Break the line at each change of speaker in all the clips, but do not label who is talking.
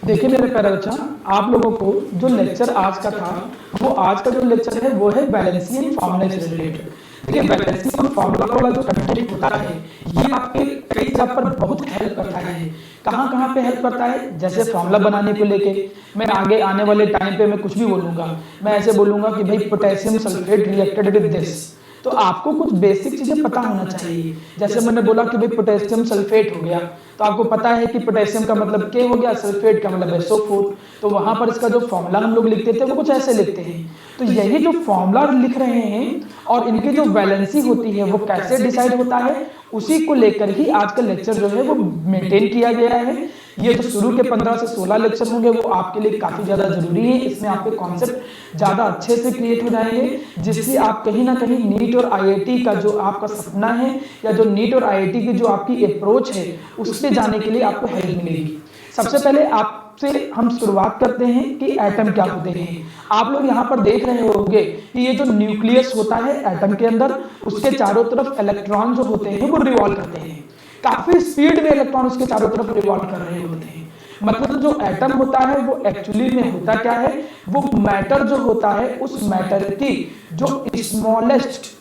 देखिए मेरे प्यारे बच्चा, आप लोगों को जो लेक्चर आज का था, वो आज का जो लेक्चर है वो है वैलेंसी एंड फॉर्मूला से रिलेटेड। देखिए वैलेंसी और फॉर्मूला वाला जो कंटेंट होता है ये आपके कई जगह पर बहुत हेल्प करता है। कहाँ कहाँ पे हेल्प करता है? जैसे फॉर्मूला बनाने को लेके मैं आगे आने वाले टाइम पे मैं कुछ भी बोलूंगा, मैं ऐसे बोलूंगा कि भाई potassium sulphate reacted with this, तो आपको कुछ बेसिक चीजें पता होना चाहिए। जैसे मैंने बोला कि भाई पोटेशियम सल्फेट हो गया, तो आपको पता है कि पोटेशियम का मतलब के हो गया, सल्फेट का मतलब है SO4। तो वहां पर इसका जो फॉर्मूला हम लोग लिखते थे वो कुछ ऐसे लिखते हैं। तो यही जो फॉर्मूला लिख रहे हैं और इनकी जो वैलेंसी होती है वो कैसे डिसाइड होता है, उसी को लेकर ही आज का लेक्चर जो है वो मेंटेन किया गया है। ये जो शुरू के 15 से 16 लेक्चर होंगे वो आपके लिए काफी ज्यादा जरूरी है। इसमें आपके कॉन्सेप्ट ज्यादा अच्छे से क्रिएट हो जाएंगे, जिससे आप कहीं ना कहीं नीट और आईआईटी का जो आपका सपना है या जो नीट और आईआईटी की जो आपकी अप्रोच है उस पे जाने के लिए आपको हेल्प मिलेगी। सबसे पहले आपसे हम शुरुआत करते हैं कि एटम क्या होते हैं। आप लोग यहाँ पर देख रहे होंगे कि ये जो न्यूक्लियस होता है एटम के अंदर, उसके चारों तरफ इलेक्ट्रॉन जो होते हैं वो रिवॉल्व करते हैं। काफी स्पीड में इलेक्ट्रॉन उसके चारों तरफ रिवॉल्व कर रहे होते हैं। मतलब जो एटम होता है वो एक्चुअली में होता क्या है, वो मैटर जो होता है उस मैटर की जो स्मॉलेस्ट,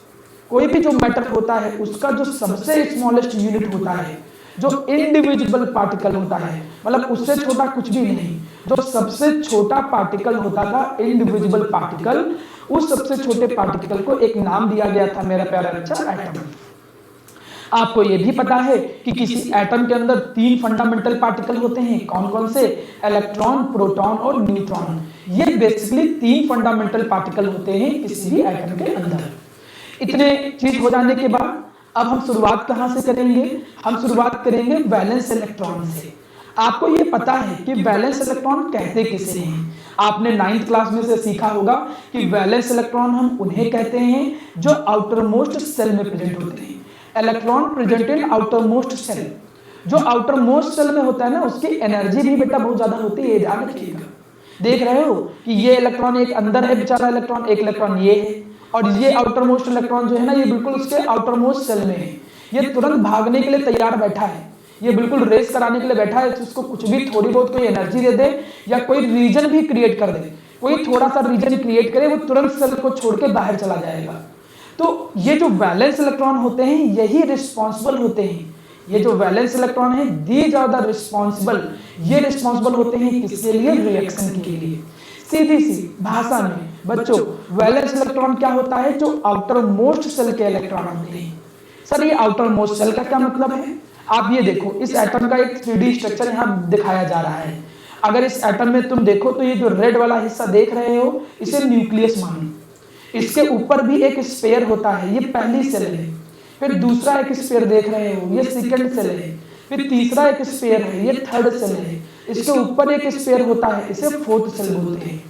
कोई भी जो मैटर होता है उसका जो सबसे स्मॉलेस्ट यूनिट होता है, जो इंडिविजिबल पार्टिकल होता है, मतलब उससे छोटा कुछ भी नहीं, जो सबसे छोटा पार्टिकल होता था इंडिविजिबल पार्टिकल, उस सबसे छोटे पार्टिकल को एक नाम दिया गया था मेरा प्यारा बच्चा एटम। आपको यह भी पता है कि किसी एटम के अंदर 3 फंडामेंटल पार्टिकल होते हैं। कौन कौन से? इलेक्ट्रॉन, प्रोटॉन और न्यूट्रॉन। ये बेसिकली 3 फंडामेंटल पार्टिकल होते हैं किसी भी एटम के अंदर। इतने चीज हो जाने के बाद अब हम शुरुआत कहां से करेंगे? हम शुरुआत करेंगे वैलेंस इलेक्ट्रॉन से। आपको ये पता है कि वैलेंस इलेक्ट्रॉन कहते किसे हैं? आपने 9th क्लास में से सीखा होगा कि वैलेंस इलेक्ट्रॉन हम उन्हें कहते हैं जो आउटर मोस्ट सेल में प्रेजेंट होते हैं। Electron present in outermost shell. जो आउटर मोस्ट सेल में होता है ना, उसकी एनर्जी भी बेटा बहुत ज्यादा होती है, ध्यान रखिएगा। देख रहे हो कि ये इलेक्ट्रॉन एक अंदर है बेचारा इलेक्ट्रॉन, एक इलेक्ट्रॉन ये है, और ये आउटर मोस्ट इलेक्ट्रॉन जो है ना ये बिल्कुल उसके आउटर मोस्ट सेल में है। ये तुरंत भागने के लिए तैयार बैठा है, ये बिल्कुल रेस कराने के लिए बैठा है। उसको कुछ भी थोड़ी बहुत कोई एनर्जी दे दे या कोई रीजन भी क्रिएट कर दे, कोई थोड़ा सा रीजन क्रिएट करे, वो तुरंत सेल को छोड़ के बाहर चला जाएगा। तो ये जो वैलेंस इलेक्ट्रॉन होते हैं यही रिस्पॉन्सिबल होते हैं। ये जो वैलेंस इलेक्ट्रॉन है दीज आर द रिस्पॉन्सिबल, ये रिस्पॉन्सिबल होते हैं किसके लिए? रिएक्शन के लिए। सीधी सी भाषा में बच्चों, वैलेंस इलेक्ट्रॉन क्या होता है? जो आउटर मोस्ट सेल के इलेक्ट्रॉन होते हैं। सर ये आउटर मोस्ट सेल का क्या मतलब है? आप ये देखो, इस एटम का एक 3D स्ट्रक्चर यहाँ दिखाया जा रहा है। अगर इस एटम में तुम देखो तो ये जो रेड वाला हिस्सा देख रहे हो इसे न्यूक्लियस मानो। इसके ऊपर भी एक स्फीयर होता है, ये पहली सेल है। फिर दूसरा एक स्फीयर देख रहे हो, ये सेकंड सेल है। फिर तीसरा एक स्फीयर है, ये थर्ड सेल है। इसके ऊपर एक स्फीयर होता है, इसे फोर्थ सेल बोलते हैं।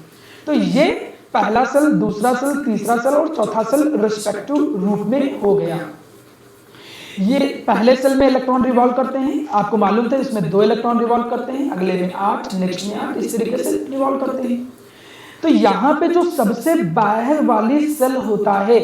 तो ये पहला सेल, दूसरा सेल, तीसरा सेल और चौथा सेल रिस्पेक्टिव रूप में हो गया। ये पहले सेल में इलेक्ट्रॉन रिवॉल्व करते हैं, आपको मालूम था इसमें 2 इलेक्ट्रॉन रिवॉल्व करते हैं, अगले में 8, नेक्स्ट में 8, इस तरीके से रिवॉल्व करते हैं। तो यहाँ पे जो सबसे बाहर वाली सेल होता है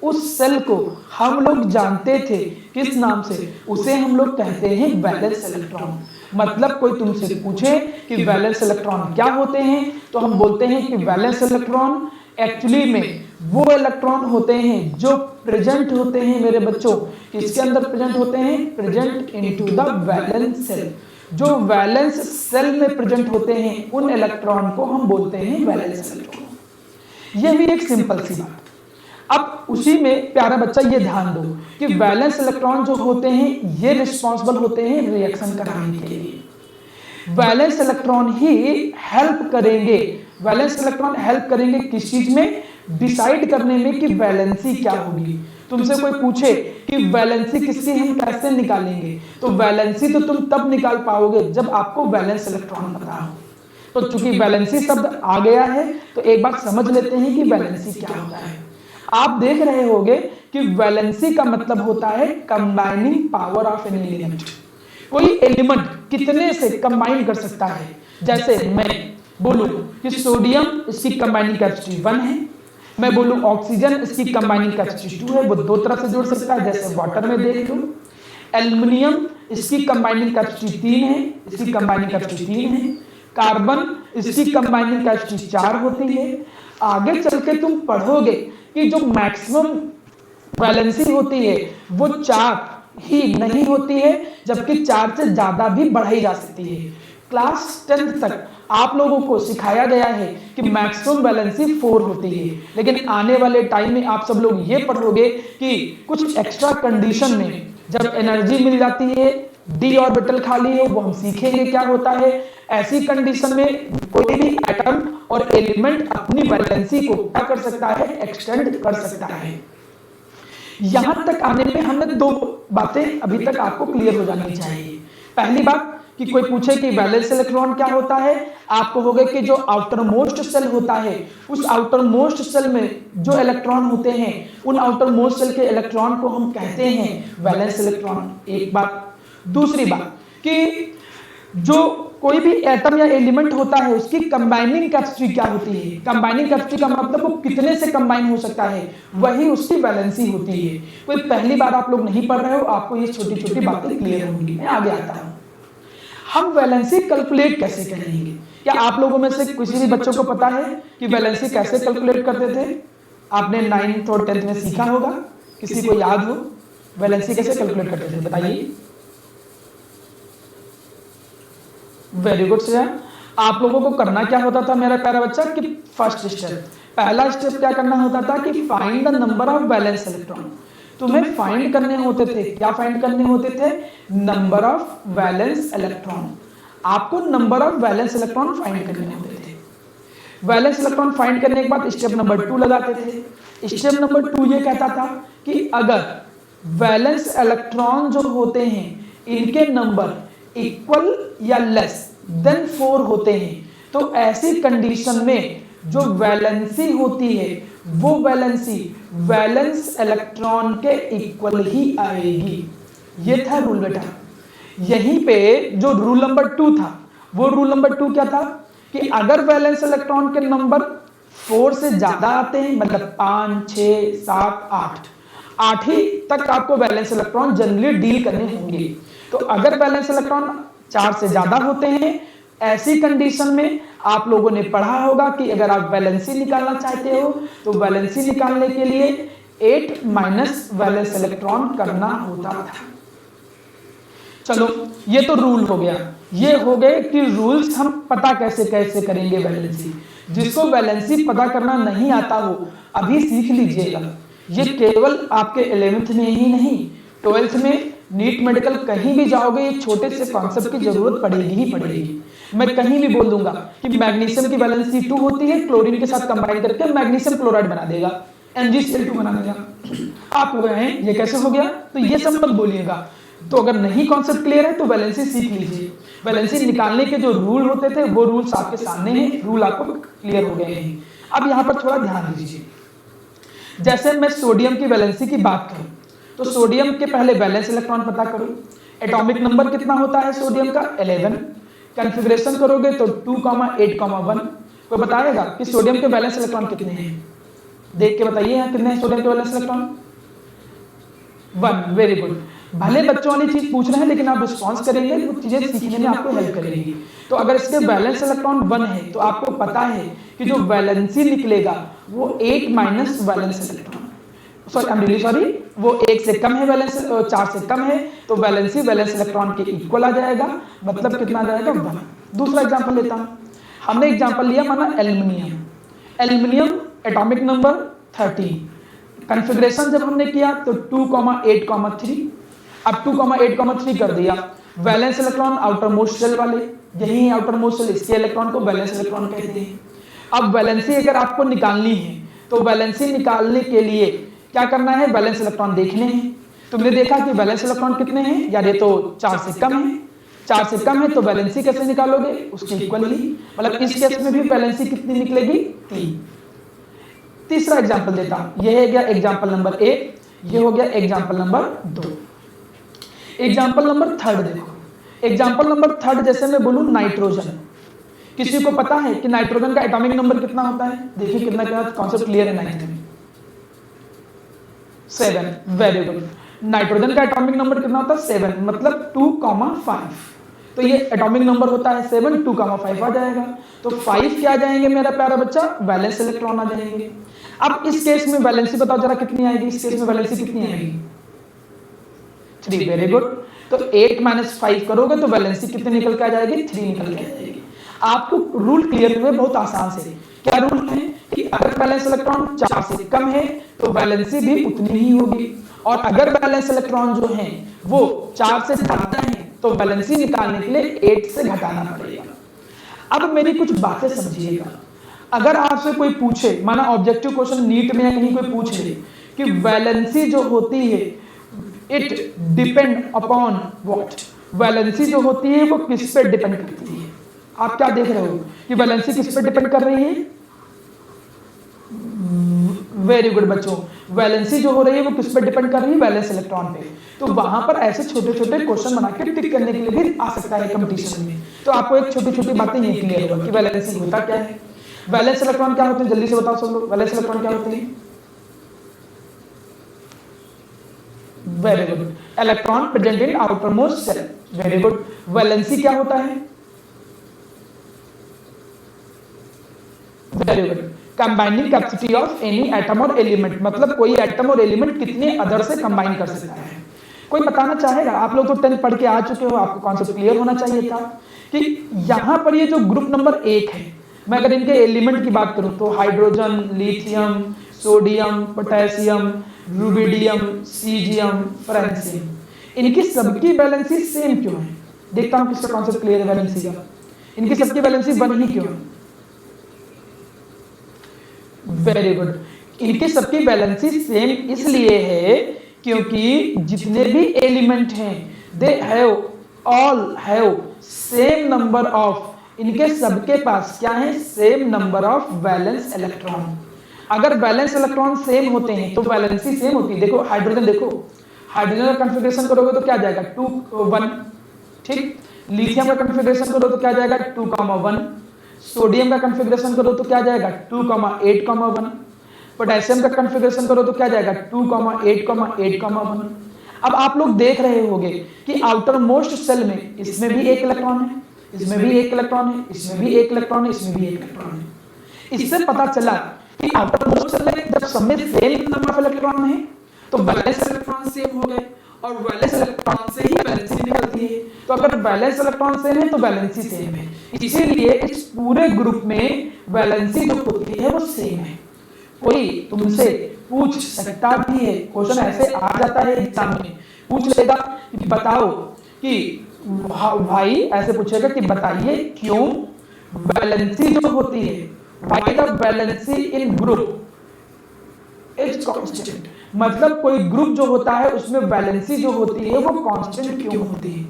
उस सेल को हम लोग जानते थे किस नाम से? उसे हम लोग कहते हैं वैलेंस इलेक्ट्रॉन। मतलब कोई तुमसे पूछे कि वैलेंस इलेक्ट्रॉन क्या होते हैं तो हम बोलते हैं कि वैलेंस इलेक्ट्रॉन एक्चुअली में वो इलेक्ट्रॉन होते हैं जो प्रेजेंट होते हैं मेरे बच्चों, किसके अंदर प्रेजेंट होते हैं? Present into the valence shell. जो वैलेंस सेल में प्रेजेंट होते हैं उन इलेक्ट्रॉन को हम बोलते हैं वैलेंस इलेक्ट्रॉन। ये भी एक सिंपल सी बात। अब उसी में प्यारा बच्चा ये ध्यान दो कि वैलेंस इलेक्ट्रॉन जो होते हैं ये रिस्पॉन्सिबल होते हैं रिएक्शन कराने के लिए। वैलेंस इलेक्ट्रॉन ही हेल्प करेंगे, वैलेंस इलेक्ट्रॉन हेल्प करेंगे किस चीज में? डिसाइड करने में कि वैलेंसी क्या होगी। तुमसे कोई पूछे कि वैलेंसी किसकी हम कैसे निकालेंगे, तो वैलेंसी तो तुम तब निकाल पाओगे जब आपको वैलेंस इलेक्ट्रॉन पता हो। तो चूंकि वैलेंसी शब्द आ गया है तो एक बात समझ लेते हैं कि वैलेंसी क्या होता है। आप देख रहे होंगे कि वैलेंसी का मतलब होता है combining power of an element. कोई एलिमेंट कितने से कंबाइन कर सकता है। जैसे मैं बोलूं कि सोडियम, इसकी कंबाइनिंग कैपेसिटी 1 है। मैं बोलूं ऑक्सीजन, इसकी कंबाइनिंग कैपेसिटी 2 है। वो 2 तरह से जुड़ सकता है, जैसे वाटर में देख लो। एल्युमिनियम, इसकी कंबाइनिंग कैपेसिटी 3 है, इसकी कंबाइनिंग कैपेसिटी 3 है। कार्बन इसकी कंबाइनिंग केमिस्ट्री 4 होती है। आगे चल के तुम पढ़ोगे कि जो मैक्सिमम वैलेंसी होती है वो 4 ही नहीं होती है, जबकि 4 से ज्यादा भी बढ़ाई जा सकती है। क्लास 10th तक आप लोगों को सिखाया गया है कि मैक्सिमम वैलेंसी 4 होती है, लेकिन आने वाले टाइम में आप सब लोग ये पढ़ोगे कि कुछ एक्स्ट्रा कंडीशन में जब एनर्जी मिल जाती है, डी ऑर्बिटल खाली है, वो हम सीखेंगे क्या होता है। ऐसी कंडीशन में कोई भी एटम और एलिमेंट अपनी वैलेंसी को क्या कर सकता है, एक्सटेंड कर सकता है। यहां तक आने में हमें 2 बातें अभी तक आपको क्लियर हो जानी चाहिए। पहली बात कि कोई पूछे कि वैलेंस इलेक्ट्रॉन क्या होता है, आप कहोगे कि जो आउटर मोस्ट सेल होता है, उस आउटर मोस्ट सेल में जो इलेक्ट्रॉन होते हैं, उन आउटर मोस्ट सेल के इलेक्ट्रॉन को हम कहते हैं वैलेंस इलेक्ट्रॉन। एक बात। दूसरी बात कि जो कोई भी एटम या एलिमेंट होता है उसकी कंबाइनिंग कैपेसिटी क्या होती है। कंबाइनिंग कैपेसिटी का मतलब वो कितने से कंबाइन हो सकता है, वही उसकी वैलेंसी होती है। कोई पहली बार आप लोग नहीं पढ़ रहे हो, आपको ये छोटी छोटी बातें क्लियर होंगी। मैं आगे आता हूं। हम वैलेंसी कैलकुलेट कैसे करेंगे? क्या आप लोगों में से किसी भी बच्चों को पता है कि वैलेंसी कैसे कैलकुलेट करते थे? आपने 9th और 10th में सीखा होगा। किसी को याद हो वैलेंसी कैसे कैलकुलेट करते थे, बताइए। Very good Shreya. आप लोगों को करना क्या होता था मेरा प्यारा बच्चा कि फर्स्ट स्टेप, पहला स्टेप क्या करना होता था कि find the number of valence electron. तुम्हें फाइंड करने होते थे, क्या फाइंड करने होते थे? Number of valence electron. आपको number of valence electron find करने होते थे। वैलेंस इलेक्ट्रॉन फाइंड करने के बाद स्टेप नंबर 2 लगाते थे। स्टेप नंबर 2 ये कहता था कि अगर वैलेंस इलेक्ट्रॉन जो होते हैं इनके नंबर इक्वल या लेस देन 4 होते हैं, तो ऐसी कंडीशन में जो वैलेंसी होती है वो वैलेंसी वैलेंस इलेक्ट्रॉन के इक्वल ही आएगी। ये था रूल बेटा। यहीं पे जो रूल नंबर 2 था, वो रूल नंबर 2 क्या था कि अगर वैलेंस इलेक्ट्रॉन के नंबर 4 से ज्यादा आते हैं, मतलब 5, 6, 7, 8 ही तक आपको वैलेंस इलेक्ट्रॉन जनरली डील करने होंगे। तो अगर वैलेंस इलेक्ट्रॉन 4 से ज्यादा होते हैं, ऐसी कंडीशन में आप लोगों ने पढ़ा होगा कि अगर आप वैलेंसी निकालना चाहते हो तो वैलेंसी निकालने के लिए 8 माइनस वैलेंस इलेक्ट्रॉन करना होता था। चलो ये तो रूल हो गया। ये हो गए कि रूल्स हम पता कैसे कैसे करेंगे वैलेंसी। जिसको वैलेंसी पता करना नहीं आता हो अभी सीख लीजिएगा। ये केवल आपके 11th में ही नहीं, 12th में, नीट मेडिकल कहीं भी जाओगे ये छोटे से कॉन्सेप्ट की जरूरत पड़ेगी ही पड़ेगी। मैं कहीं भी बोल दूंगा कि मैग्नीशियम की वैलेंसी 2 होती है, क्लोरीन के साथ कंबाइन करके मैग्नीशियम क्लोराइड बना देगा, MgCl2 बना देगा। आप लोग हैं ये कैसे हो गया, तो ये सब मत बोलिएगा। तो अगर नहीं कॉन्सेप्ट क्लियर है तो वैलेंसी सीख लीजिए। वैलेंसी निकालने के जो रूल होते थे वो रूल्स आपके सामने हैं, रूल आपको क्लियर हो गए हैं। अब यहाँ पर थोड़ा ध्यान दीजिए। जैसे मैं सोडियम की वैलेंसी की बात करूं तो सोडियम के पहले वैलेंस इलेक्ट्रॉन पता करो। एटॉमिक नंबर कितना होता है सोडियम का? 11। कॉन्फ़िगरेशन करोगे तो 2,8,1। कोई बताएगा कि सोडियम के वैलेंस इलेक्ट्रॉन कितने हैं? देख के बताइए यहाँ कितने हैं सोडियम के वैलेंस इलेक्ट्रॉन? 1। Very good. भले बच्चों वाली चीज पूछ रहे हैं लेकिन आप रिस्पॉन्स करेंगे वो चीजें सीखने में आपको हेल्प करेगी। तो अगर इसके वैलेंस इलेक्ट्रॉन 1 है तो आपको पता है कि जो वैलेंसी निकलेगा वो 8 माइनस वैलेंस इलेक्ट्रॉन, सॉरी वो 1 से कम है, वैलेंस 4 से कम है, तो वैलेंसी वैलेंस इलेक्ट्रॉन के इक्वल आ जाएगा। मतलब कितना आ जाएगा? 1। दूसरा एग्जांपल लेता हूं। हमने एग्जांपल लिया माना aluminium. Aluminium atomic number 13। Configuration जब हमने किया तो 2,8,3। अब 2,8,3 कर दिया। Valence electron outermost shell वाले, यही आउटर मोस्ट शेल, इसके इलेक्ट्रॉन को वैलेंस इलेक्ट्रॉन कहते हैं। अब वैलेंसी अगर आपको निकालनी है तो वैलेंसी निकालने के लिए क्या करना है? वैलेंस इलेक्ट्रॉन देखने हैं। तुमने देखा कि वैलेंस इलेक्ट्रॉन कितने हैं यार, ये तो 4 से कम है। 4 से कम है तो वैलेंसी कैसे निकालोगे? उसके इक्वल ही। मतलब इस केस में भी वैलेंसी कितनी निकलेगी? 3। तीसरा एग्जांपल देता हूं। ये हो गया एग्जांपल नंबर 1, ये हो गया एग्जांपल नंबर 2। एग्जांपल नंबर 3 देखो। एग्जांपल नंबर 3 जैसे मैं बोलूं नाइट्रोजन। किसी को पता है कि नाइट्रोजन का एटॉमिक नंबर कितना होता है? देखिए कितना क्या कॉन्सेप्ट क्लियर है। 9th में 7। Very good. नाइट्रोजन का एटॉमिक नंबर कितना होता है? 7। मतलब 2,5। तो ये एटॉमिक नंबर होता है 7, 2,5 आ जाएगा। तो 5 क्या आ जाएंगे मेरा प्यारा बच्चा, वैलेंस इलेक्ट्रॉन आ जाएंगे। अब इस केस में वैलेंसी बताओ जरा कितनी आएगी, इस केस में वैलेंसी कितनी आएगी, 3। Very good. तो 8 - 5 करोगे तो वैलेंसी कितनी निकल के आ जाएगी, 3 निकल के आ जाएगी। आपको रूल क्लियर हुए बहुत आसान से। क्या रूल है कि अगर वैलेंस इलेक्ट्रॉन 4 से कम है तो वैलेंसी भी उतनी ही होगी, और अगर वैलेंस इलेक्ट्रॉन जो है वो 4 से ज्यादा है तो वैलेंसी निकालने के लिए 8 से घटाना पड़ेगा। अब मेरी कुछ बातें समझिएगा। अगर आपसे कोई पूछे, माना ऑब्जेक्टिव क्वेश्चन नीट में या कहीं कोई पूछ ले कि वैलेंसी जो होती है it depend upon what, valency जो होती है वो किस पे डिपेंड करती है। आप क्या देख रहे हो कि वैलेंसी किस पे डिपेंड कर रही है, वेरी गुड बच्चों, वैलेंसी जो हो रही है वो किस पे डिपेंड कर रही है, वैलेंस इलेक्ट्रॉन पे। तो वहां पर ऐसे छोटे छोटे क्वेश्चन बना के टिक करने के लिए भी आ सकता है कंपटीशन में। तो आपको एक छोटी छोटी बातें ये क्लियर होगा कि वैलेंसी होता क्या है, वैलेंस इलेक्ट्रॉन क्या होते हैं, जल्दी से बताओ सब लोग, वैलेंस इलेक्ट्रॉन क्या होते हैं। Very good, electron present in outermost shell. Very good. Valency क्या होता है, very good, combining capacity of any atom और एलिमेंट, मतलब कोई एटम और एलिमेंट कितने अदर से कंबाइन कर सकता है। कोई बताना चाहेगा, आप लोग तो 10 पढ़ के आ चुके हो, आपको कॉन्सेप्ट क्लियर होना चाहिए था कि यहां पर ये जो ग्रुप नंबर 1 है, मैं अगर इनके एलिमेंट की बात करूं तो hydrogen, lithium, sodium, potassium, rubidium, caesium, francium, इनकी सबकी वैलेंसी सेम क्यों है। देखता हूं किसका कॉन्सेप्ट क्लियर है वैलेंसी का, इनकी सबकी वैलेंसी 1 ही क्यों है। वेरी गुड, इनकी सबकी वैलेंसी सेम इसलिए है क्योंकि जितने भी एलिमेंट हैं they have all have same number of, इनके सबके पास क्या है, same number of valence electron. अगर वैलेंस इलेक्ट्रॉन सेम होते हैं तो वैलेंसी सेम होती है। देखो हाइड्रोजन, देखो हाइड्रोजन का कॉन्फ़िगरेशन करोगे तो क्या जाएगा 2 1, ठीक। लिथियम का कॉन्फ़िगरेशन करो तो क्या जाएगा 2, 1। सोडियम का कॉन्फ़िगरेशन करो तो क्या जाएगा 2, 8, 1। पोटेशियम का कॉन्फ़िगरेशन करो तो क्या जाएगा 2, 8, 8, 1। अब आप लोग देख रहे होंगे कि आउटर मोस्ट सेल में इसमें भी एक इलेक्ट्रॉन है, इसमें भी एक इलेक्ट्रॉन है, इसमें भी एक इलेक्ट्रॉन है, इसमें भी एक इलेक्ट्रॉन है। इससे पता चला कि आउटर मोस्ट सेल में जब सब में सेम नंबर ऑफ इलेक्ट्रॉन है तो वैलेंस इलेक्ट्रॉन सेम हो गए, और वैलेंस इलेक्ट्रॉन से ही वैलेंसी निकलती है। तो अगर वैलेंस इलेक्ट्रॉन सेम है तो वैलेंसी सेम है, इसीलिए इस पूरे ग्रुप में वैलेंसी जो होती है वो सेम है। कोई तुमसे पूछ सकता भी है, क्वेश्चन ऐसे आ जाता है एग्जाम में, पूछ लेगा कि बताओ कि भाई ऐसे पूछेगा कि बताइए क्यों वैलेंसी जो होती है, why the valency in group is constant, मतलब कोई ग्रुप जो होता है उसमें वैलेंसी जो होती है वो कांस्टेंट क्यों होती है।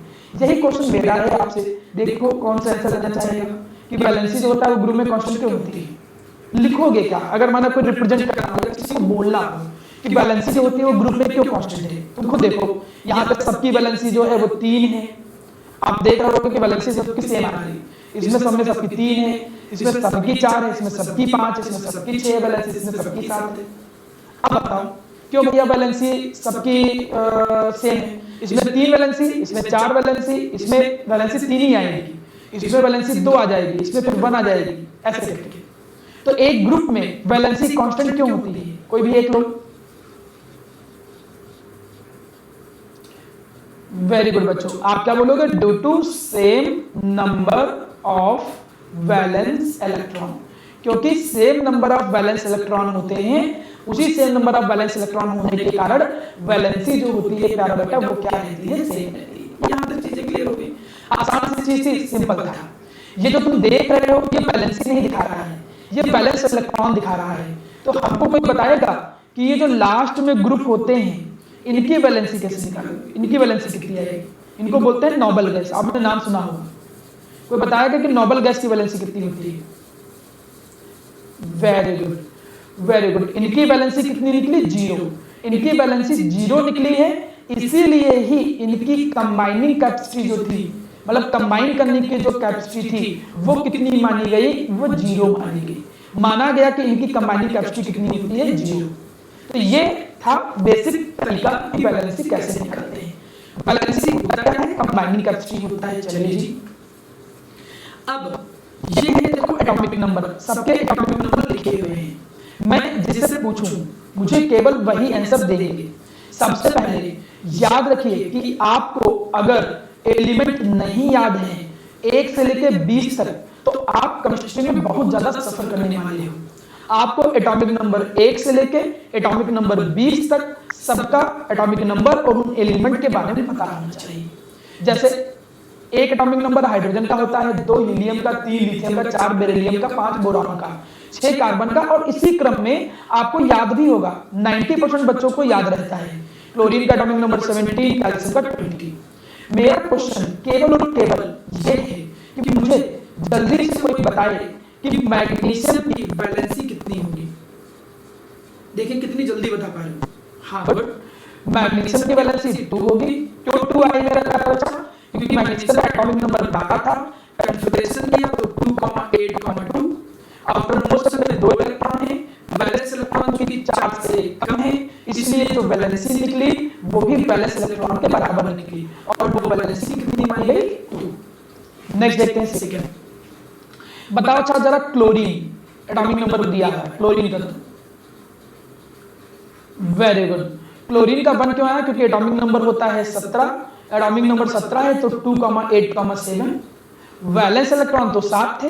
यही क्वेश्चन मेरा है आपसे, देखो कौन सा आंसर देना चाहेगा कि वैलेंसी जो होता है वो ग्रुप में कांस्टेंट क्यों होती है। लिखोगे क्या, अगर माना कोई रिप्रेजेंट करना हो, किसी को बोलना हो कि वैलेंसी जो होती है वो ग्रुप में क्यों कांस्टेंट है, तुम खुद देखो यहाँ तक सबकी वैलेंसी जो है वो 3 है। आप देख रहे हो कि वैलेंसी सबकी सेम आ रही है, इसमें सब में सबकी 3 है, इसमें सबकी 4 है, इसमें सबकी 5 है, इसमें सबकी 6 वैलेंसी, इसमें सबकी 7 है। अब बताओ क्यों भैया वैलेंसी सबकी सेम है, इसमें 3 वैलेंसी, इसमें 4 वैलेंसी, इसमें वैलेंसी 3 ही आएगी, इसमें वैलेंसी 2 आ जाएगी, इसमें फिर 1 आ जाएगी, ऐसे करके। तो एक ग्रुप में वैलेंसी कांस्टेंट क्यों होती है, कोई भी एक लोग। वेरी गुड बच्चों, आप क्या बोलोगे, due to same number of valence electron, क्योंकि same number of valence electron होते हैं, उसी same number of valence electron होने के कारण वैलेंसी जो होती है प्यारा बेटा वो क्या रहती है, सेम रहती है। यहां तक चीजें क्लियर हो गई, आसान सी चीज थी, सिंपल था। ये जो तुम देख रहे हो ये वैलेंसी नहीं दिखा रहा है, ये वैलेंस इलेक्ट्रॉन दिखा रहा है। तो हमको कोई बताएगा कि ये जो लास्ट में ग्रुप होते हैं इनकी वैलेंसी कैसे निकालोगे, इनकी वैलेंसी कितनी आएगी। इनको बोलते हैं नोबल गैस, आपने नाम सुना होगा। कोई बताएगा कि नोबल गैस की वैलेंसी कितनी होती है। Very good, very good. इनकी वैलेंसी कितनी निकली, 0। इनकी वैलेंसी 0 निकली है, इसीलिए ही इनकी कंबाइनिंग कैपेसिटी जो थी, मतलब कंबाइन करने की जो कैपेसिटी थी वो कितनी मानी गई, वो 0 मानी गई। माना गया कि इनकी कंबाइनिंग कैपेसिटी कितनी होती है, 0। तो ये था बेसिक तरीका कि वैलेंसी कैसे निकालते हैं। वैलेंसी होता क्या है? कंबाइनिंग कैपेसिटी होता है। चलिए जी, अब ये है देखो एटॉमिक नंबर, सबके एटॉमिक नंबर लिखे हुए हैं। मैं जिससे पूछूं मुझे केवल वही आंसर देंगे। सबसे पहले याद रखिए कि आपको अगर एलिमेंट नहीं याद है 1 से लेकर 20 तक, तो आप केमिस्ट्री में बहुत ज्यादा सफर करने वाले हो। आपको एटॉमिक नंबर 1 से लेके एटॉमिक नंबर 20 तक सबका एटॉमिक नंबर और उन एलिमेंट के बारे में पता होना चाहिए। जैसे एक एटॉमिक नंबर हाइड्रोजन का होता है, 2 हीलियम का, 3 लिथियम का, 4 बेरिलियम का, 5 बोरॉन का, 6 कार्बन का, और इसी क्रम में आपको याद भी होगा। 90% बच्चों को याद रहता है। क्लोरीन का एटॉमिक नंबर 17, कैल्शियम का 20। मेरा क्वेश्चन केवल और केवल ये है कि मुझे जल्दी से कोई बताए कि मैग्नीशियम की वैलेंसी कितनी होगी। देखिए कितनी जल्दी बता पा रहे हो। हाँ गुड, मैग्नीशियम की वैलेंसी 2 होगी। क्यों 2 आई मेरा बच्चा? क्योंकि मैग्नीशियम का एटॉमिक नंबर बड़ा था, कॉन्फ़िगरेशन किया तो 2,8,2। आफ्टर मोस्ट में 2 इलेक्ट्रॉन है, वैलेंस इलेक्ट्रॉन चूंकि 4 से कम है, इसलिए जो वैलेंसी निकली वो भी वैलेंस इलेक्ट्रॉन के बराबर निकली, और वो वैलेंसी कितनी मानी गई? 2। नेक्स्ट देखते हैं सेकंड। बताओ अच्छा जरा क्लोरीन एटॉमिक नंबर दिया है, क्लोरीन का। वेरी गुड, क्लोरीन का 1 क्यों आया? क्योंकि एटॉमिक नंबर होता है 17, एटॉमिक नंबर 17 है तो 2,8,7। वैलेंस इलेक्ट्रॉन तो 7 थे,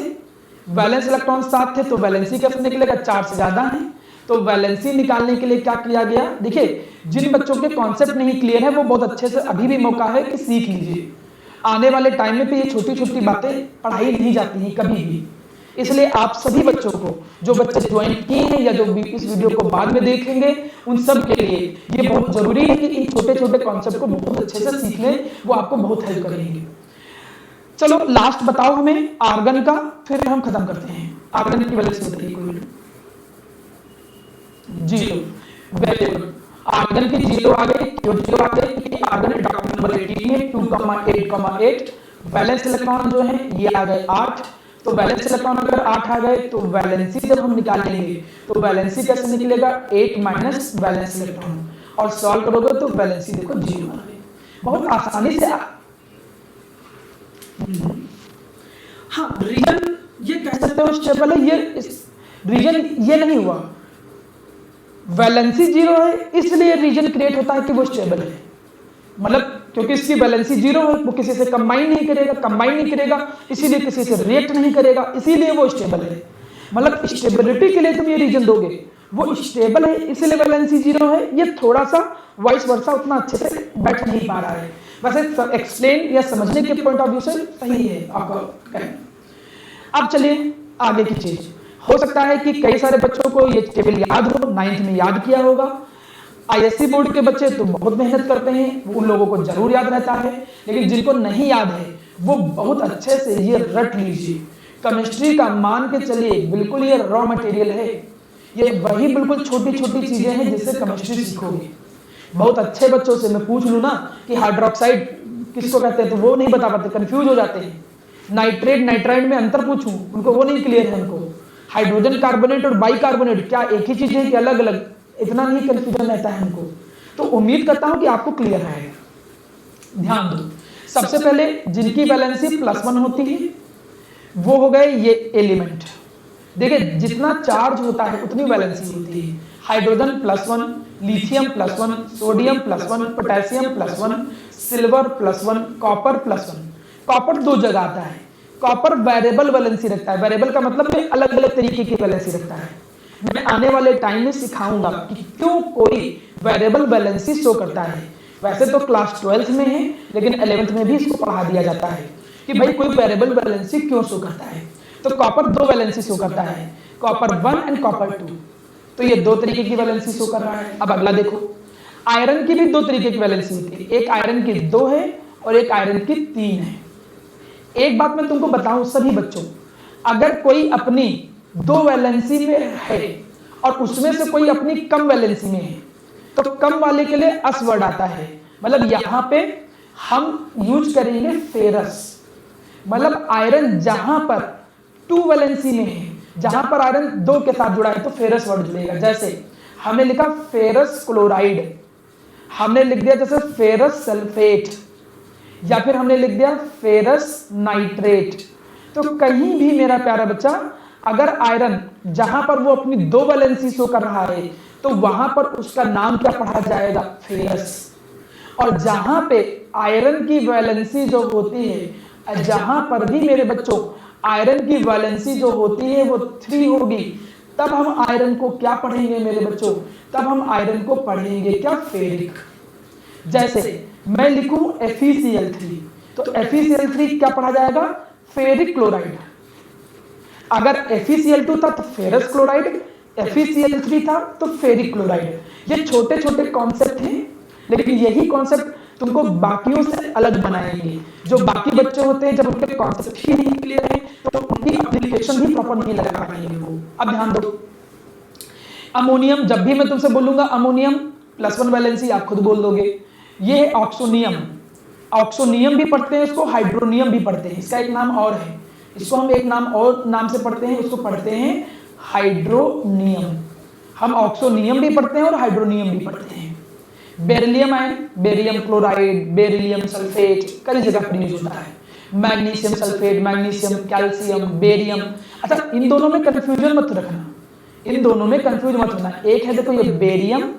वैलेंस इलेक्ट्रॉन 7 थे तो वैलेंसी कैसे निकलेगा? 4 से ज्यादा है। तो वैलेंसी निकालने के लिए क्या किया गया? देखिए जिन बच्चों के कॉन्सेप्ट नहीं क्लियर है वो बहुत अच्छे से अभी भी मौका है कि सीख लीजिए। आने वाले टाइम में भी ये छोटी छोटी बातें पढ़ाई नहीं जाती हैं कभी भी, इसलिए आप सभी बच्चों को, जो बच्चे ज्वाइन किए हैं या जो भी इस वीडियो को बाद में देखेंगे, उन सब के लिए ये बहुत जरूरी है कि इन छोटे छोटे कॉन्सेप्ट को बहुत अच्छे से सीख लें, वो आपको बहुत हेल्प करेंगे। चलो लास्ट बताओ हमें आर्गन का, फिर हम खत्म करते हैं। आर्गन की वैल्यू बताइए कोई। 0। वेरी गुड, आर्गन की 0 आ गई। क्यों 0 आ गई? क्योंकि आर्गन एटॉमिक नंबर 18 है, 2,8,8। वैलेंस इलेक्ट्रॉन जो है ये आ गए 8। तो वैलेंस इलेक्ट्रॉन अगर 8 आ गए तो वैलेंसी जब हम निकालेंगे तो वैलेंसी कैसे निकलेगा? 8 माइनस वैलेंस इलेक्ट्रॉन, और सॉल्व करोगे तो वैलेंसी देखो 0 आ गई। बहुत आसानी से हाँ रीजन ये कह सकते हो स्टेबल है। ये रीजन ये नहीं हुआ, वैलेंसी 0 है इसलिए रीजन क्रिएट होता है कि वो स्टेबल है। मतलब क्योंकि इसकी वैलेंसी 0 है, वो किसी से कंबाइन नहीं करेगा, इसीलिए किसी से रिएक्ट नहीं करेगा, इसीलिए वो स्टेबल है। मतलब स्टेबिलिटी के लिए तुम ये रीजन दोगे, वो स्टेबल है इसलिए वैलेंसी 0 है। ये थोड़ा सा वाइस वर्सा उतना अच्छे से बैठ नहीं पा रहा है, वैसे एक्सप्लेन या समझने के पॉइंट ऑफ व्यू से सही है आपका कहना। अब चलिए आगे की चीज, हो सकता है कि कई सारे बच्चों को ये टेबल याद हो, 9th में याद किया होगा। आईएससी बोर्ड के बच्चे तो बहुत मेहनत करते हैं, उन लोगों को जरूर याद रहता है, लेकिन जिनको नहीं याद है वो बहुत अच्छे से ये रट लीजिए। केमिस्ट्री का मान के चलिए बिल्कुल ये रॉ मटेरियल है, ये वही बिल्कुल छोटी छोटी चीजें हैं जिससे केमिस्ट्री सीखोगे। बहुत अच्छे बच्चों से मैं पूछ लूँ ना कि हाइड्रोक्साइड किसको कहते हैं तो वो नहीं बता पाते, कंफ्यूज हो जाते हैं। नाइट्रेट नाइट्राइड में अंतर पूछूं उनको वो नहीं क्लियर है। उनको हाइड्रोजन कार्बोनेट और बाइकार्बोनेट क्या एक ही चीज है कि अलग अलग, इतना नहीं कंफ्यूजन रहता है उनको। तो उम्मीद करता हूं कि आपको क्लियर है। ध्यान दो, सबसे पहले जिनकी वैलेंसी +1 होती है वो हो गए ये एलिमेंट। देखिए जितना चार्ज होता है उतनी वैलेंसी होती है। Hydrogen +1, lithium +1, sodium +1, potassium +1, silver +1, copper +1। Copper 2 जगह आता है। कॉपर वेरिएबल वैलेंसी रखता है, वेरिएबल का मतलब है अलग अलग तरीके की वैलेंसी रखता है। मैं आने वाले टाइम में सिखाऊंगा कि क्यों कोई वेरिएबल वैलेंसी शो करता है। वैसे तो क्लास 12th में है, लेकिन 11th में भी इसको पढ़ा दिया जाता है कि भाई कोई वेरिएबल वैलेंसी क्यों शो करता है। तो कॉपर 2 वैलेंसी शो करता है, कॉपर 1 एंड कॉपर 2। तो ये 2 तरीके की वैलेंसी शो कर रहा है। अब अगला देखो, आयरन की भी 2 तरीके की वैलेंसी होती है, एक आयरन की 2 है और एक आयरन की 3 है। एक बात मैं तुमको बताऊं सभी बच्चों, अगर कोई अपनी 2 वैलेंसी में है और उसमें से कोई अपनी कम वैलेंसी में है तो कम वाले के लिए अस वर्ड आता है। मतलब यहां पे हम यूज करेंगे फेरस। मतलब आयरन जहां पर 2 वैलेंसी में है, जहां पर आयरन 2 के साथ जुड़ा है तो फेरस वर्ड जुड़ेगा। जैसे हमने लिखा फेरस क्लोराइड, हमने लिख दिया जैसे फेरस सल्फेट, या फिर हमने लिख दिया फेरस नाइट्रेट। तो कहीं भी मेरा प्यारा बच्चा अगर आयरन जहां पर वो अपनी 2 वैलेंसी शो कर रहा है तो वहां पर उसका नाम क्या पढ़ा जाएगा, फेरस। और जहां पे आयरन की वैलेंसी जो होती है, जहां पर भी मेरे बच्चों आयरन की वैलेंसी जो होती है वो 3 होगी, तब हम आयरन को क्या पढ़ेंगे मेरे बच्चों, तब हम आयरन को पढ़ेंगे क्या, फेरिक। जैसे मैं लिखूं FeCl3, तो FeCl3 क्या पढ़ा जाएगा, फेरिक क्लोराइड। अगर FeCl2 था तो फेरस क्लोराइड, FeCl3 था तो फेरिक क्लोराइड। ये छोटे छोटे कॉन्सेप्ट हैं, लेकिन यही कॉन्सेप्ट तुमको बाकियों से अलग बनाएंगे। जो बाकी बच्चे होते हैं जब उनके कॉन्सेप्ट ही नहीं क्लियर है तो उनकी एप्लीकेशन भी प्रॉपर नहीं लगा पाएंगे वो। अब ध्यान दो, अमोनियम, जब भी मैं तुमसे बोलूंगा अमोनियम +1 वैलेंसी, आप खुद बोल दोगे। ये है ऑक्सोनियम, ऑक्सोनियम भी पढ़ते हैं इसको, हाइड्रोनियम भी पढ़ते हैं, इसका एक नाम और है, इसको हम एक नाम और नाम से पढ़ते हैं, इसको पढ़ते हैं हाइड्रोनियम। हम ऑक्सोनियम भी पढ़ते हैं और हाइड्रोनियम भी पढ़ते हैं। Beryllium ion, barium chloride, beryllium sulphate कई जगह पर यूज होता है। Magnesium sulphate, magnesium, calcium, barium. अच्छा, इन दोनों में कंफ्यूजन मत रखना, इन दोनों में कंफ्यूज मत होना। एक है देखो ये बेरियम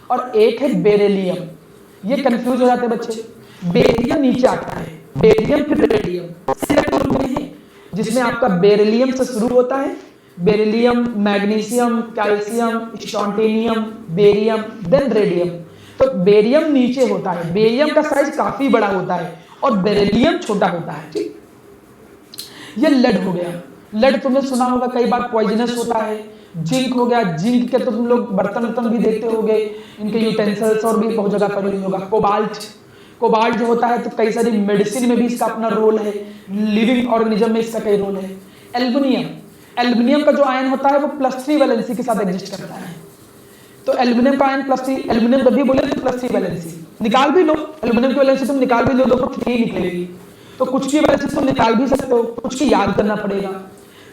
और एक है बेरिलियम, ये कंफ्यूज हो जाते हैं बच्चे। बेरियम नीचे आता है, बेरियम फिर रेडियम, जिसमें आपका बेरिलियम से शुरू होता है, beryllium, magnesium, calcium, strontium, barium, then radium. तो बेरियम नीचे होता है, बेरियम का साइज काफी बड़ा होता है और बेरिलियम छोटा होता है। ठीक, ये लेड हो गया। लेड तुमने सुना होगा कई बार पॉइजनस होता है। जिंक हो गया, जिंक के तो तुम लोग बर्तन भी देखते होगे, इनके यूटेंसिल्स और भी बहुत जगह पर यूज होगा। कोबाल्ट, कोबाल्ट जो होता है तो कई सारी मेडिसिन में भी इसका अपना रोल है, लिविंग ऑर्गेनिज्म में इसका कई रोल है। एल्युमिनियम, एल्युमिनियम का जो आयन होता है वो +3 वैलेंसी के साथ एग्जिस्ट करता है। तो एल्युमिनियम का आयन +3, एल्युमिनियम जब भी बोले तो +3 वैलेंसी निकाल भी लो, एल्युमिनियम की वैलेंसी तुम निकाल भी लो तो 3 निकलेगी। तो कुछ की वैलेंसी तुम निकाल भी सकते हो, कुछ की याद करना पड़ेगा।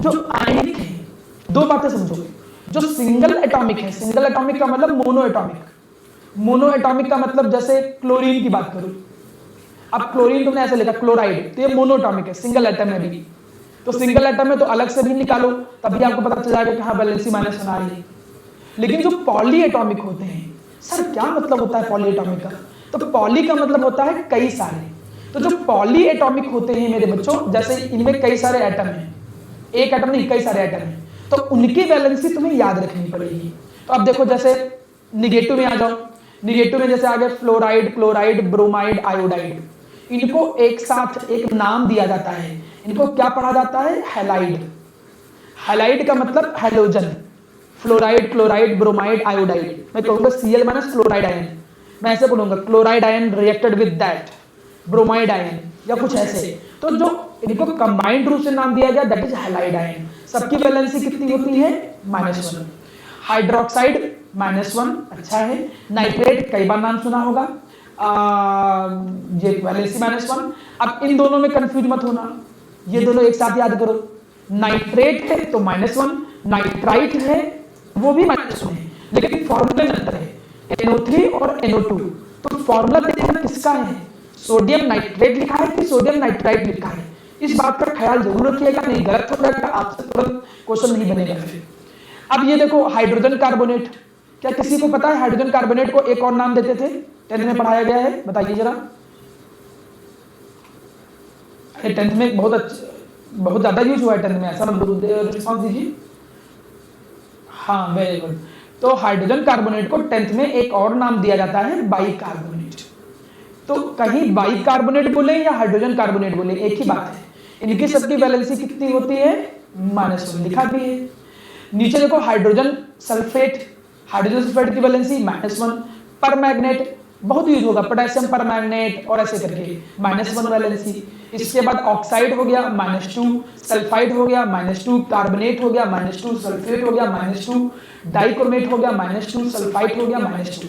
जो आयनिक है, 2 बातें समझो, जो सिंगल एटॉमिक है, सिंगल एटॉमिक का मतलब मोनो एटॉमिक, मोनो एटॉमिक का मतलब जैसे क्लोरीन की बात करूं, अब क्लोरीन तुमने ऐसे लिखा क्लोराइड, तो ये मोनो एटॉमिक है, सिंगल एटम है भी। तो सिंगल एटम है तो अलग से भी निकालो, तभी आपको पता चल जाएगा कि हाँ वैलेंसी -1 आ रही है। लेकिन जो पॉली एटॉमिक होते हैं, सर क्या मतलब होता है पॉली एटॉमिक का, तो पॉली का मतलब होता है कई सारे। तो जो पॉली एटॉमिक होते हैं मेरे बच्चों, जैसे इनमें कई सारे एटम हैं, एक एटम नहीं कई सारे एटम हैं, तो उनकी वैलेंसी तुम्हें याद रखनी पड़ेगी। तो अब देखो जैसे निगेटिव में आ जाओ, निगेटिव में जैसे आगे फ्लोराइड, क्लोराइड, ब्रोमाइड, आयोडाइड, इनको एक साथ एक नाम दिया जाता है, इनको क्या पढ़ा जाता है, हैलाइड। हैलाइड का मतलब halogen, fluoride, chloride, bromide, iodide. मैं कहूंगा Cl- फ्लोराइड आयन, मैं ऐसे बोलूंगा chloride ion reacted with that bromide ion या कुछ ऐसे। तो जो इनको कंबाइंड रूप से नाम दिया गया दैट इज हैलाइड आयन। सबकी वैलेंसी कितनी होती है, -1। हाइड्रोक्साइड -1, अच्छा है। नाइट्रेट कई बार नाम सुना होगा, ये वैलेंसी -1। अब इन दोनों में कंफ्यूज मत होना, ये दोनों एक साथ याद करो। नाइट्रेट है तो -1, नाइट्राइट है वो भी -1 है, लेकिन फॉर्मूला में अंतर है, NO3 और NO2। तो फॉर्मूला देखना किसका है, सोडियम नाइट्रेट लिखा है कि सोडियम नाइट्राइट लिखा है, इस बात का ख्याल जरूर रखिएगा, नहीं गलत हो जाएगा आपसे तुरंत क्वेश्चन नहीं बनेगा फिर। अब ये देखो हाइड्रोजन कार्बोनेट, क्या किसी को पता है हाइड्रोजन कार्बोनेट को एक और नाम देते थे, 10th में पढ़ाया गया है, बताइए जरा। 10th में बहुत ज्यादा यूज हुआ है 10th में, ऐसा रिस्पॉन्स दीजिए। हाँ वेरी गुड। तो हाइड्रोजन कार्बोनेट को 10th में एक और नाम दिया जाता है बाइकार्बोनेट। तो कहीं बाइकार्बोनेट बोले या हाइड्रोजन कार्बोनेट बोले एक ही बात है। इनकी सबकी वैलेंसी कितनी होती है, -1 लिखा भी है। नीचे देखो हाइड्रोजन सल्फेट, हाइड्रोजन सल्फेट की वैलेंसी -1। पर मैग्नेट बहुत यूज होगा, पोटेशियम पर मैग्नेट और ऐसे करके -1 वैलेंसी। इसके बाद ऑक्साइड हो गया -2, सल्फाइड हो गया -2, कार्बोनेट हो गया -2, सल्फेट हो गया -2, डाइक्रोमेट हो गया -2, सल्फाइड हो गया -2।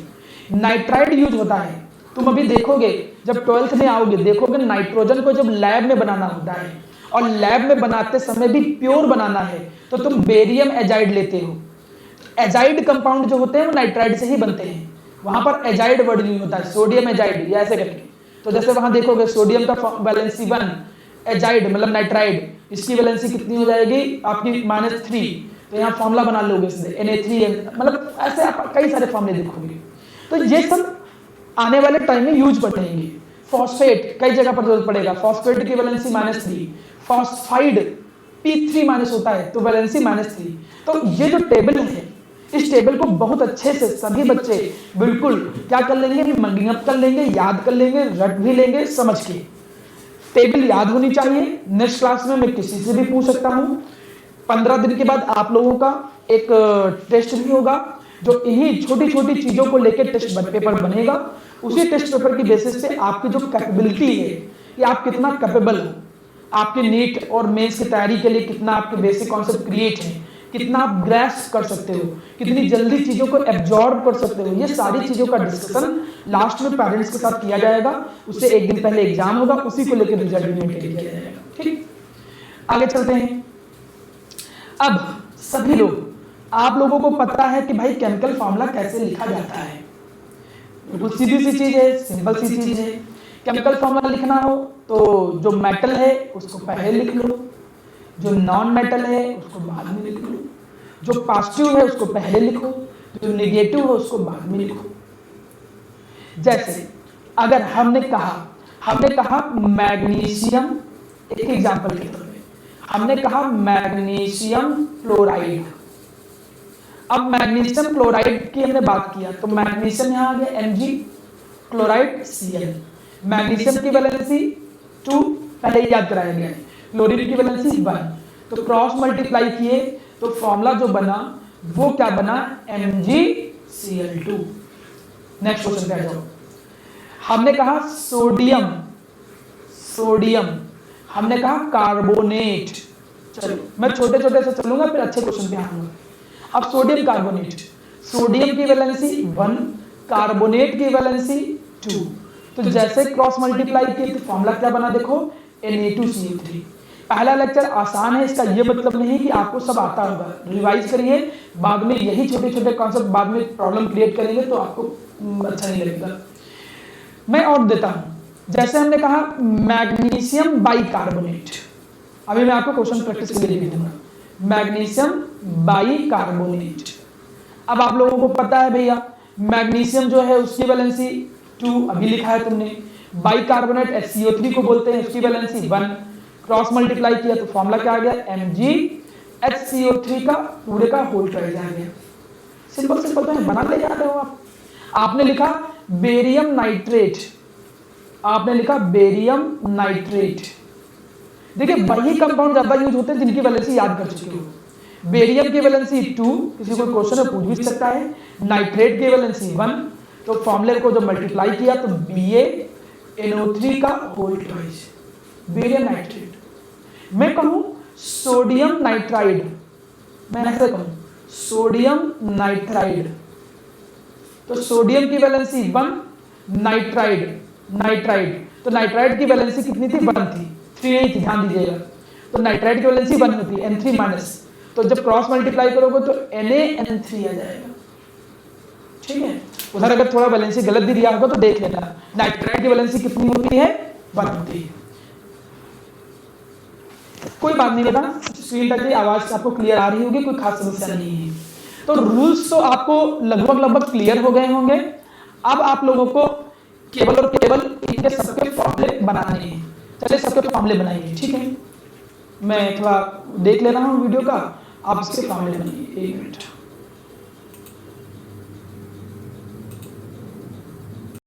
नाइट्राइड यूज होता है, तुम अभी देखोगे जब 12th में आओगे देखोगे नाइट्रोजन को जब लैब में बनाना होता है और लैब में बनाते समय भी प्योर बनाना है तो तुम बेरियम एजाइड लेते हो। एजाइड कंपाउंड जो होते हैं वो नाइट्राइड से ही बनते हैं, वहां पर एजाइड वर्ड यूज होता है, सोडियम एजाइड या ऐसे करके। तो जैसे वहां देखोगे सोडियम का वैलेंसी 1, एजाइड मतलब नाइट्राइड, इसकी वैलेंसी कितनी हो जाएगी आपकी -3, तो यहाँ फॉर्मूला बना लोगे इसलिए Na3, मतलब ऐसे आप कई सारे फॉर्मूले देखोगे। तो ये सब आने वाले टाइम में यूज पड़ेंगे। फॉस्फेट कई जगह पर जरूरत पड़ेगा, फॉस्फेट की वैलेंसी -3, फॉस्फाइड P3- होता है तो वैलेंसी -3। तो ये जो टेबल है, इस टेबल को बहुत अच्छे से सभी बच्चे बिल्कुल क्या कर लेंगे, मंगिंग अप कर लेंगे, याद कर लेंगे, रट भी लेंगे समझ के। टेबल याद होनी चाहिए। नेक्स्ट क्लास में मैं किसी से भी पूछ सकता हूँ। 15 दिन के बाद आप लोगों का एक टेस्ट भी होगा, जो इन्हीं छोटी छोटी चीजों को लेकर टेस्ट पेपर बनेगा। उसी टेस्ट पेपर की बेसिस पे आपकी जो कैपेबिलिटी है, कि आप कितना कैपेबल हो, आपके नीट और मेंस की तैयारी के लिए कितना आपके बेसिक कॉन्सेप्ट क्रिएट है, कितना आप ग्रैस्प कर सकते हो, कितनी जल्दी चीजों को एब्जॉर्ब कर सकते हो, ये सारी चीजों का डिस्कशन लास्ट में पेरेंट्स के साथ किया जाएगा। उससे एक दिन पहले एग्जाम होगा, उसी को लेकर रिजल्ट भी मेंटेन किया जाएगा। ठीक, आगे चलते हैं। अब सभी लोग, आप लोगों को पता है कि भाई केमिकल फॉर्मूला कैसे लिखा जाता है। बिल्कुल सीधी सी चीज है, सिंपल सी चीज है। केमिकल फॉर्मूला लिखना हो तो जो मेटल है उसको पहले लिख लो, जो नॉन मेटल है उसको बाद में लिख लो, जो पॉजिटिव है उसको पहले लिखो, जो नेगेटिव है उसको बाद में लिखो। जैसे अगर हमने कहा मैग्नीशियम, एक एग्जांपल के तौर पे हमने कहा मैग्नीशियम क्लोराइड। अब मैग्नीशियम क्लोराइड की हमने बात किया तो मैग्नीशियम यहाँ आ गया Mg, क्लोराइड Cl। मैग्नीशियम की वैलेंसी 2 पहले ही याद कराया गया है, क्लोरीन की वैलेंसी 1, तो क्रॉस मल्टीप्लाई किए तो फॉर्मूला जो बना वो क्या बना, MgCl2। नेक्स्ट क्वेश्चन पे आ जाओ। हमने कहा सोडियम, हमने कहा कार्बोनेट। चलो मैं छोटे छोटे से चलूंगा, फिर अच्छे क्वेश्चन पे आऊंगा। अब सोडियम कार्बोनेट, सोडियम की वैलेंसी 1, कार्बोनेट की वैलेंसी 2, तो जैसे क्रॉस मल्टीप्लाई किए तो फॉर्मूला क्या बना, देखो Na2CO3। पहला लेक्चर आसान है, इसका ये मतलब नहीं कि आपको सब आता होगा, रिवाइज करिए, बाद में यही छोटे छोटे कॉन्सेप्ट बाद में प्रॉब्लम क्रिएट करेंगे तो आपको अच्छा नहीं लगेगा। मैं और देता हूं, जैसे हमने कहा मैग्नीशियम बाइकार्बोनेट, अभी मैं आपको क्वेश्चन प्रैक्टिस के लिए भी दूंगा। मैग्नीशियम बाइकार्बोनेट, अब आप लोगों को पता है भैया मैग्नीशियम जो है उसकी वैलेंसी 2 अभी लिखा है तुमने, बाइकार्बोनेट HCO3 को बोलते हैं, उसकी वैलेंसी 1, क्रॉस मल्टीप्लाई किया तो फॉर्मूला क्या आ गया, MgHCO3 का पूरे का होल ट्राइज आ गया। सिंपल तो है, बना ले जा रहे हो आप। आपने लिखा बेरियम नाइट्रेट, आपने लिखा बेरियम नाइट्रेट। देखिए वही कंपाउंड ज्यादा यूज होते हैं जिनकी वैलेंसी याद कर चुके हो। बेरियम की वैलेंसी 2, किसी को क्वेश्चन में पूछ भी सकता है, नाइट्रेट की वैलेंसी 1, तो फॉर्मूले को जब मल्टीप्लाई किया तो BaNO3 का होल ट्वाइस, बेरियम नाइट्रेट। मैं कहूं सोडियम नाइट्राइड, मैं ऐसे कहूं सोडियम नाइट्राइड, तो सोडियम की वैलेंसी 1, नाइट्राइड, तो नाइट्राइड की वैलेंसी कितनी थी, 1 थी, 3 नहीं थी, ध्यान दीजिएगा। तो नाइट्राइड की वैलेंसी 1 होती है, N3-, तो जब क्रॉस मल्टीप्लाई करोगे तो NaN3 आ जाएगा। ठीक है, उधर अगर थोड़ा वैलेंसी गलत भी दिया होगा तो देख लेना, नाइट्राइड की वैलेंसी कितनी होती है, 1 होती है। कोई बात नहीं बेटा, स्क्रीन तक की आवाज आपको क्लियर आ रही होगी, कोई खास समस्या नहीं है। तो रूल्स तो आपको लगभग क्लियर हो गए होंगे। अब आप लोगों को केवल और केवल इनके सबके फॉर्मूले बनाने हैं। चलिए सबके फॉर्मूले बनाइए, ठीक है। मैं थोड़ा देख ले रहा हूँ वीडियो का, आप इसके फॉर्मूले बनाइए, 1 मिनट।